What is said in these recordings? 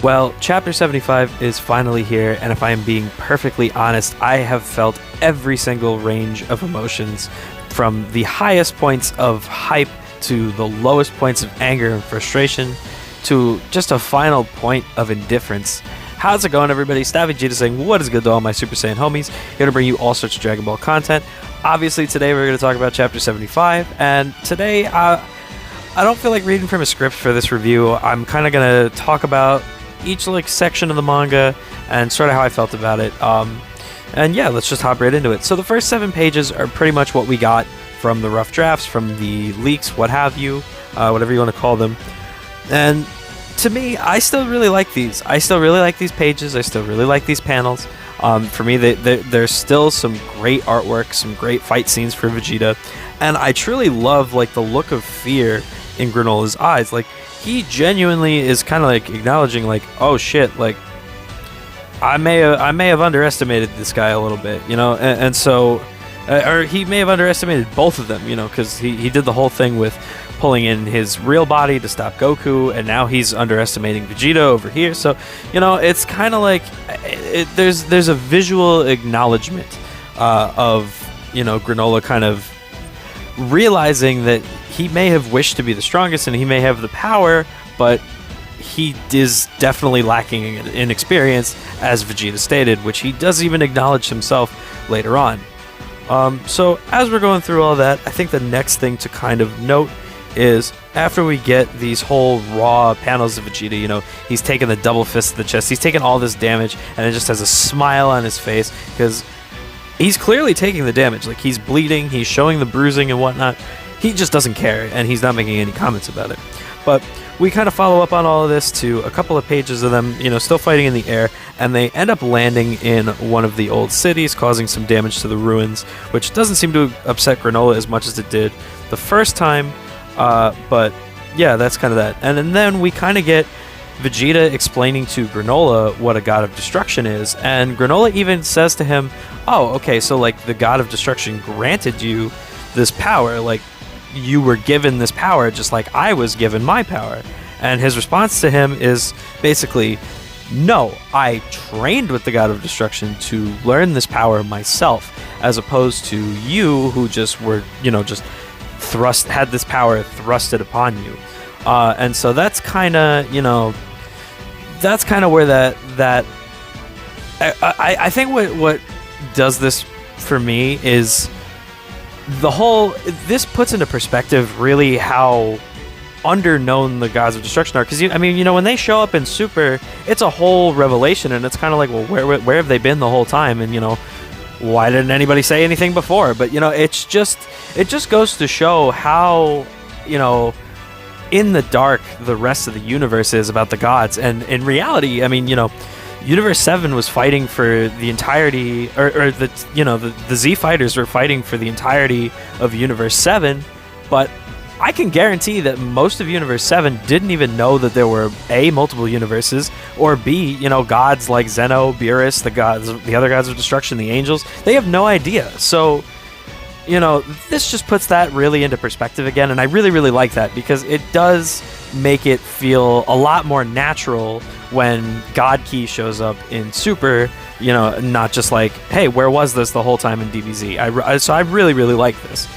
Well, Chapter 75 is finally here, and if I am being perfectly honest, I have felt every single range of emotions, from the highest points of hype to the lowest points of anger and frustration, to just a final point of indifference. How's it going, everybody? Vegeta saying, what is good to all my Super Saiyan homies? Here to bring you all sorts of Dragon Ball content. Obviously, today we're going to talk about Chapter 75, and today I don't feel like reading from a script for this review. I'm kind of going to talk about each section of the manga and sort of how I felt about it. And yeah, let's just hop right into it. So the first 7 pages are pretty much what we got from the rough drafts, from the leaks, what have you, whatever you want to call them. And to me, I still really like these. I still really like these pages. I still really like these panels. For me, there's still some great artwork, some great fight scenes for Vegeta, and I truly love the look of fear in Granola's eyes. He genuinely is kind of acknowledging oh shit, I may have underestimated this guy a little bit, and so or he may have underestimated both of them, because he did the whole thing with pulling in his real body to stop Goku, and now he's underestimating Vegeta over here. So it's kind of there's a visual acknowledgement of Granolah kind of realizing that he may have wished to be the strongest and he may have the power, but he is definitely lacking in experience, as Vegeta stated, which he does even acknowledge himself later on. So as we're going through all that, I think the next thing to kind of note is after we get these whole raw panels of Vegeta, he's taking the double fist to the chest, he's taking all this damage, and it just has a smile on his face because he's clearly taking the damage. He's bleeding, he's showing the bruising and whatnot. He just doesn't care, and he's not making any comments about it. But we kind of follow up on all of this to a couple of pages of them, still fighting in the air, and they end up landing in one of the old cities, causing some damage to the ruins, which doesn't seem to upset Granolah as much as it did the first time. But yeah, that's kind of that. And then we kind of get Vegeta explaining to Granolah what a god of destruction is, and Granolah even says to him, oh, okay, so the god of destruction granted you this power, you were given this power just like I was given my power. And his response to him is basically, no, I trained with the god of destruction to learn this power myself, as opposed to you who just were, just had this power thrusted upon you. And so that's kind of, that's kind of where that I think what does this for me is this puts into perspective really how underknown the gods of destruction are. Because when they show up in Super, it's a whole revelation, and it's kind of well, where have they been the whole time? And why didn't anybody say anything before? But it just goes to show how in the dark the rest of the universe is about the gods. And in reality, Universe 7 was fighting for the entirety, or the Z fighters were fighting for the entirety of Universe 7, but I can guarantee that most of Universe 7 didn't even know that there were A, multiple universes, or B, gods like Zeno, Beerus, the other gods of destruction, the angels. They have no idea. So, this just puts that really into perspective again, and I really, really like that, because it does make it feel a lot more natural when God Key shows up in Super, not just hey, where was this the whole time in DBZ? So I really, really like this.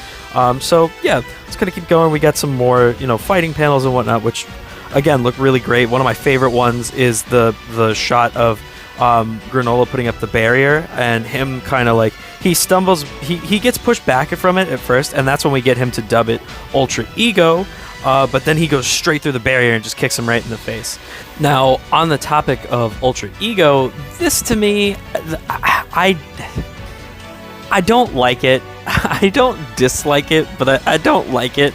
So yeah, let's kind of keep going. We got some more, fighting panels and whatnot, which again look really great. One of my favorite ones is the shot of Granolah putting up the barrier, and him kind of he stumbles, he gets pushed back from it at first, and that's when we get him to dub it Ultra Ego. But then he goes straight through the barrier and just kicks him right in the face. Now, on the topic of Ultra Ego, this to me, I don't like it. I don't dislike it, but I don't like it.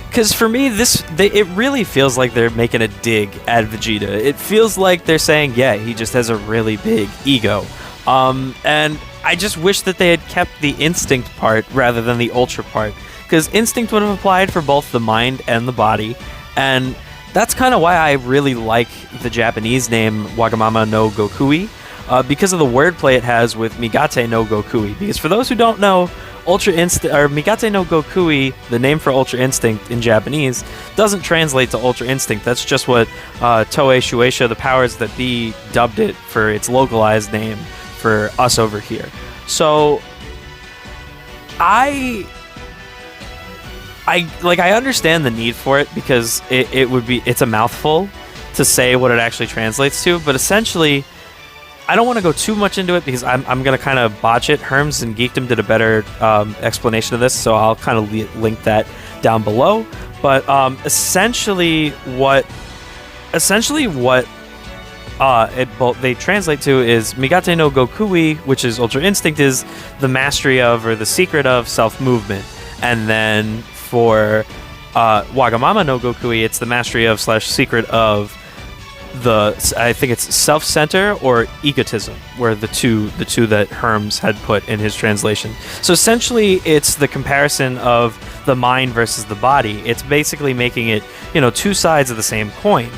Because for me, it really feels like they're making a dig at Vegeta. It feels like they're saying, yeah, he just has a really big ego. And I just wish that they had kept the instinct part rather than the ultra part, because instinct would have applied for both the mind and the body, and that's kind of why I really like the Japanese name Wagamama no Gokui, because of the wordplay it has with Migate no Gokui. Because for those who don't know, Ultra Instinct, or Migate no Gokui, the name for Ultra Instinct in Japanese, doesn't translate to Ultra Instinct. That's just what Toei Shueisha, the powers that be, dubbed it for its localized name for us over here. So I understand the need for it, because it's a mouthful to say what it actually translates to, but essentially I don't want to go too much into it because I'm going to kind of botch it. Herms and Geekdom did a better explanation of this, so I'll kind of link that down below. But essentially what they translate to is Migate no Gokui, which is Ultra Instinct, is the mastery of, or the secret of, self-movement. And then for Wagamama no Gokui, it's the mastery of / secret of I think it's self-center or egotism, were the two that Herms had put in his translation. So essentially, it's the comparison of the mind versus the body. It's basically making it, two sides of the same coin.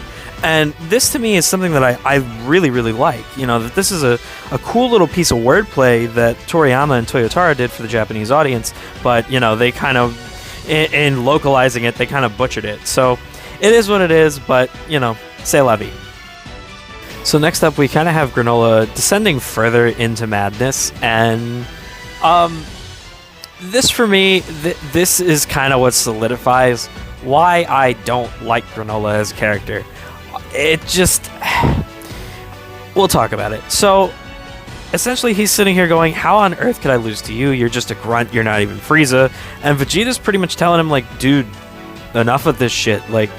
And this, to me, is something that I really, really like. That this is a cool little piece of wordplay that Toriyama and Toyotaro did for the Japanese audience, but, they kind of, in localizing it, they kind of butchered it. So it is what it is, but, c'est la vie. So next up, we kind of have Granolah descending further into madness, and this, for me, this is kind of what solidifies why I don't like Granolah as a character. It just... We'll talk about it. So, essentially, he's sitting here going, how on earth could I lose to you? You're just a grunt, you're not even Frieza. And Vegeta's pretty much telling him, like, dude, enough of this shit. Like,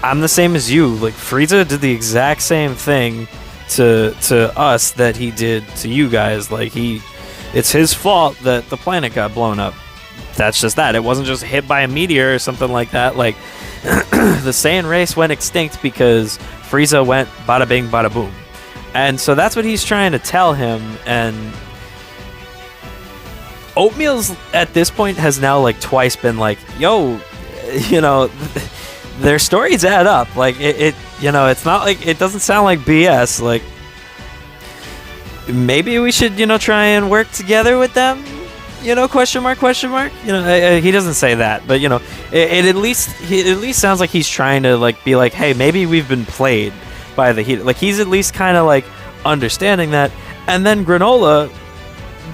I'm the same as you. Like, Frieza did the exact same thing to us that he did to you guys. Like, it's his fault that the planet got blown up. That's just that. It wasn't just hit by a meteor or something like that. Like, the Saiyan race went extinct because Frieza went bada bing, bada boom. And so that's what he's trying to tell him. And Oatmeal's, at this point, has now, like, twice been like, yo, their stories add up. Like, it's not like, it doesn't sound like BS. Like, maybe we should, try and work together with them? Question mark? He doesn't say that, but, it at least sounds like he's trying to, like, be like, hey, maybe we've been played by the heat. Like, he's at least kind of, like, understanding that. And then Granolah,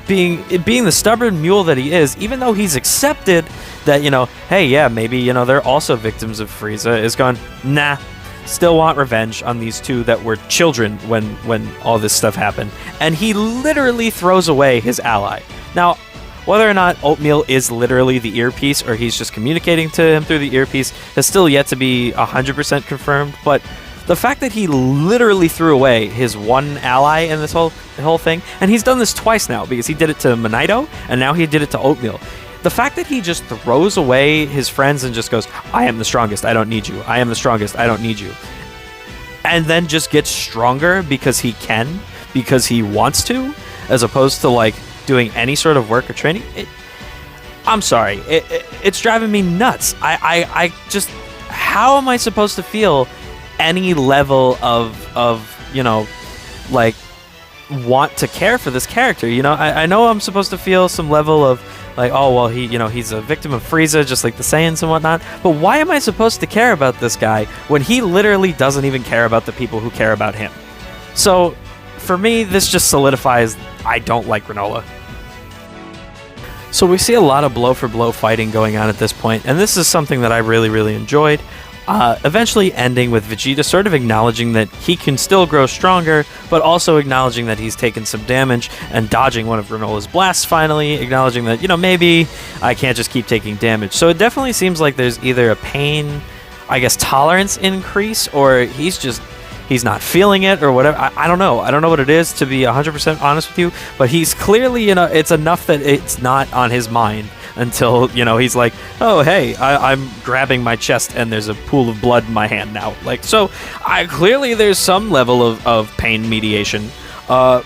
being the stubborn mule that he is, even though he's accepted that, hey, yeah, maybe, they're also victims of Frieza, is gone, nah, still want revenge on these two that were children when all this stuff happened. And he literally throws away his ally. Now, whether or not Oatmeal is literally the earpiece, or he's just communicating to him through the earpiece, has still yet to be 100% confirmed, but the fact that he literally threw away his one ally in this whole thing, and he's done this twice now, because he did it to Manito, and now he did it to Oatmeal. The fact that he just throws away his friends and just goes, I am the strongest, I don't need you. I am the strongest, I don't need you. And then just gets stronger because he can, because he wants to, as opposed to, like, doing any sort of work or training. I'm sorry. It's driving me nuts. I just... How am I supposed to feel any level of like, want to care for this character? I know I'm supposed to feel some level of, like, oh, well, he's a victim of Frieza, just like the Saiyans and whatnot. But why am I supposed to care about this guy when he literally doesn't even care about the people who care about him? So, for me, this just solidifies I don't like Granolah. So we see a lot of blow-for-blow fighting going on at this point, and this is something that I really, really enjoyed. Eventually ending with Vegeta sort of acknowledging that he can still grow stronger, but also acknowledging that he's taken some damage and dodging one of Granolah's blasts finally, acknowledging that, maybe I can't just keep taking damage. So it definitely seems like there's either a pain, I guess, tolerance increase, or he's not feeling it or whatever. I don't know. I don't know what it is, to be 100% honest with you, but he's clearly, it's enough that it's not on his mind until, he's like, oh, hey, I'm grabbing my chest and there's a pool of blood in my hand now. Like, so clearly there's some level of pain mediation. But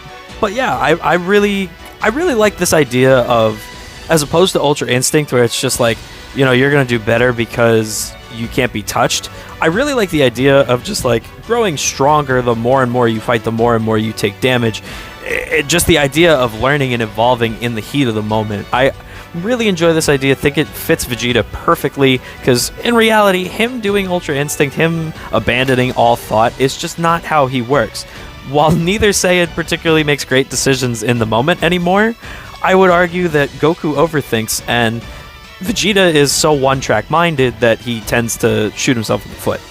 yeah, I really like this idea of, as opposed to Ultra Instinct, where it's just like, you're going to do better because you can't be touched. I really like the idea of just, like, growing stronger the more and more you fight, the more and more you take damage. just the idea of learning and evolving in the heat of the moment. I really enjoy this idea. Think it fits Vegeta perfectly, because in reality, him doing Ultra Instinct, him abandoning all thought, is just not how he works. While neither Saiyan particularly makes great decisions in the moment anymore, I would argue that Goku overthinks, and Vegeta is so one-track minded that he tends to shoot himself in the foot.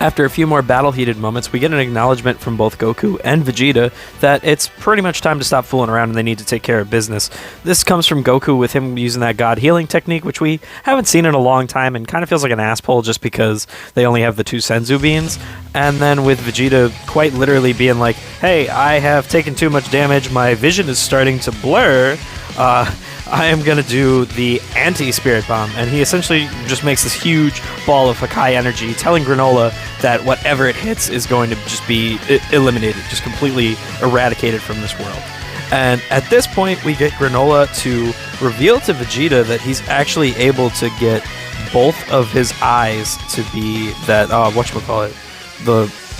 After a few more battle-heated moments, we get an acknowledgement from both Goku and Vegeta that it's pretty much time to stop fooling around and they need to take care of business. This comes from Goku with him using that God healing technique, which we haven't seen in a long time and kind of feels like an asshole just because they only have the 2 Senzu beans. And then with Vegeta quite literally being like, hey, I have taken too much damage, my vision is starting to blur, I am going to do the anti-Spirit Bomb. And he essentially just makes this huge ball of Hakai energy, telling Granolah that whatever it hits is going to just be eliminated, just completely eradicated from this world. And at this point, we get Granolah to reveal to Vegeta that he's actually able to get both of his eyes to be that, whatchamacallit,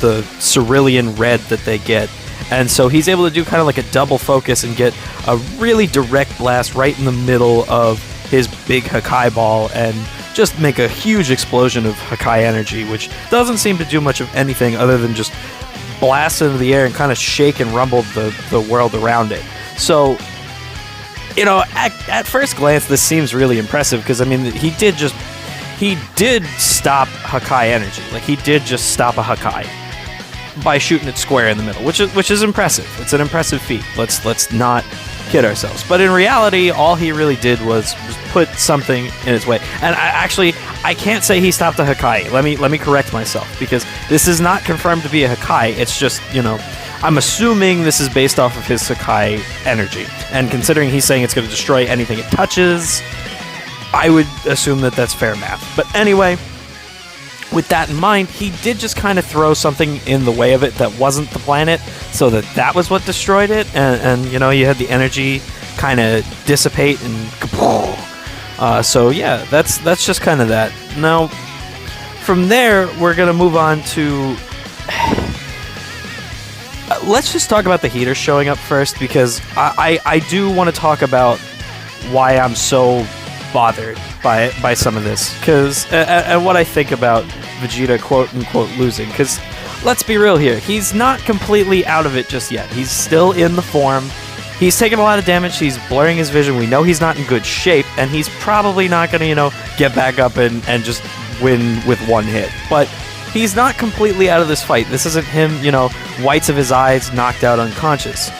the cerulean red that they get. And so he's able to do kind of like a double focus and get a really direct blast right in the middle of his big Hakai ball and just make a huge explosion of Hakai energy, which doesn't seem to do much of anything other than just blast into the air and kind of shake and rumble the world around it. So, you know, at first glance, this seems really impressive because, I mean, he did stop Hakai energy. Like, he did just stop a Hakai by shooting it square in the middle, which is impressive. It's an impressive feat. Let's not kid ourselves. But in reality, all he really did was put something in its way. And I can't say he stopped a Hakai. Let me correct myself, because this is not confirmed to be a Hakai. It's just, you know, I'm assuming this is based off of his Hakai energy. And considering he's saying it's going to destroy anything it touches, I would assume that that's fair math. But anyway, with that in mind, he did just kind of throw something in the way of it that wasn't the planet, so that was what destroyed it, and you know, you had the energy kind of dissipate and kapow. So yeah, that's just kind of that. Now, from there, we're gonna move on to let's just talk about the heaters showing up first, because I do want to talk about why I'm so bothered by some of this, because and what I think about Vegeta quote-unquote losing, because let's be real here, he's not completely out of it just yet. He's still in the form, he's taking a lot of damage, he's blurring his vision, we know he's not in good shape, and he's probably not gonna, you know, get back up and just win with one hit, but he's not completely out of this fight. This isn't him, you know, whites of his eyes, knocked out unconscious.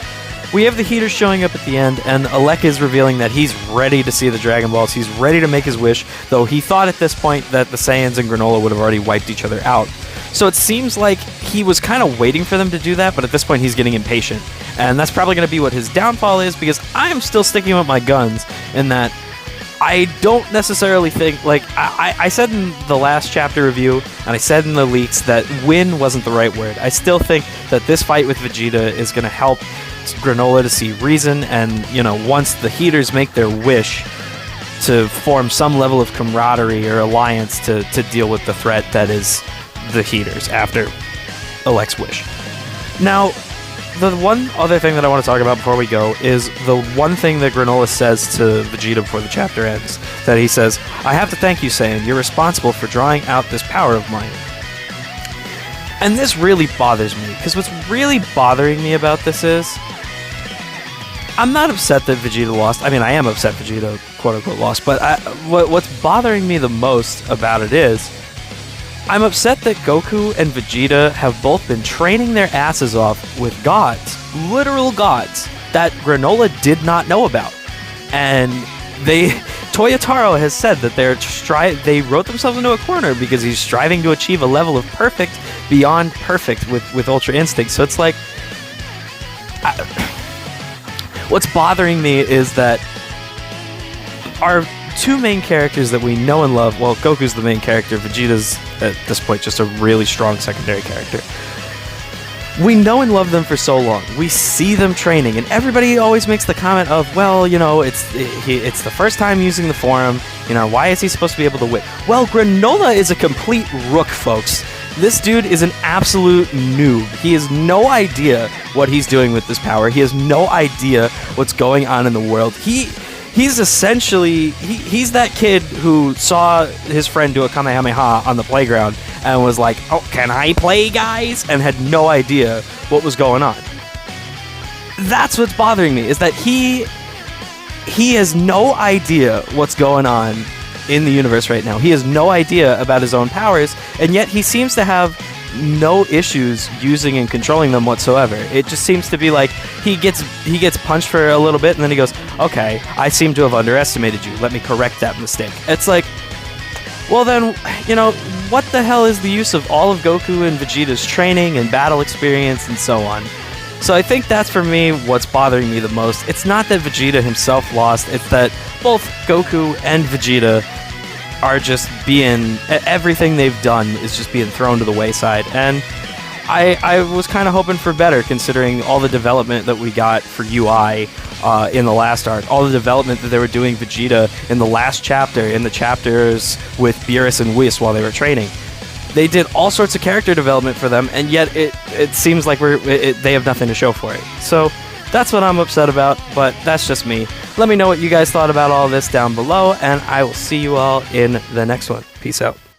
We have the heaters showing up at the end, and Alec is revealing that he's ready to see the Dragon Balls. He's ready to make his wish, though he thought at this point that the Saiyans and Granolah would have already wiped each other out. So it seems like he was kind of waiting for them to do that, but at this point he's getting impatient. And that's probably going to be what his downfall is, because I am still sticking with my guns in that I don't necessarily think, like, I said in the last chapter review, and I said in the leaks, that win wasn't the right word. I still think that this fight with Vegeta is going to help Granolah to see reason, and, you know, once the heaters make their wish, to form some level of camaraderie or alliance to deal with the threat that is the heaters after Alec's wish. Now, the one other thing that I want to talk about before we go is the one thing that Granolah says to Vegeta before the chapter ends, that he says, "I have to thank you, Saiyan. You're responsible for drawing out this power of mine." And this really bothers me, because what's really bothering me about this is, I'm not upset that Vegeta lost. I mean, I am upset Vegeta, quote-unquote, lost, but what's bothering me the most about it is, I'm upset that Goku and Vegeta have both been training their asses off with gods, literal gods, that Granolah did not know about. And Toyotaro has said that they wrote themselves into a corner because he's striving to achieve a level of perfect beyond perfect with Ultra Instinct. So it's like, what's bothering me is that our two main characters that we know and love, well, Goku's the main character, Vegeta's at this point just a really strong secondary character. We know and love them for so long. We see them training, and everybody always makes the comment of, well, you know, it's the first time using the form, you know, why is he supposed to be able to win? Well, Granolah is a complete rook, folks. This dude is an absolute noob. He has no idea what he's doing with this power. He has no idea what's going on in the world. He's essentially he's that kid who saw his friend do a Kamehameha on the playground and was like, "Oh, can I play, guys?" and had no idea what was going on. That's what's bothering me, is that he has no idea what's going on in the universe right now. He has no idea about his own powers, and yet he seems to have no issues using and controlling them whatsoever. It just seems to be like he gets punched for a little bit, and then he goes, "Okay, I seem to have underestimated you. Let me correct that mistake." It's like, well then, what the hell is the use of all of Goku and Vegeta's training and battle experience and so on? So I think that's, for me, what's bothering me the most. It's not that Vegeta himself lost, it's that both Goku and Vegeta are just everything they've done is just being thrown to the wayside. And I was kind of hoping for better, considering all the development that we got for UI in the last arc, all the development that they were doing Vegeta in the last chapter, in the chapters with Beerus and Whis while they were training. They did all sorts of character development for them, and yet it seems like they have nothing to show for it. So that's what I'm upset about, but that's just me. Let me know what you guys thought about all this down below, and I will see you all in the next one. Peace out.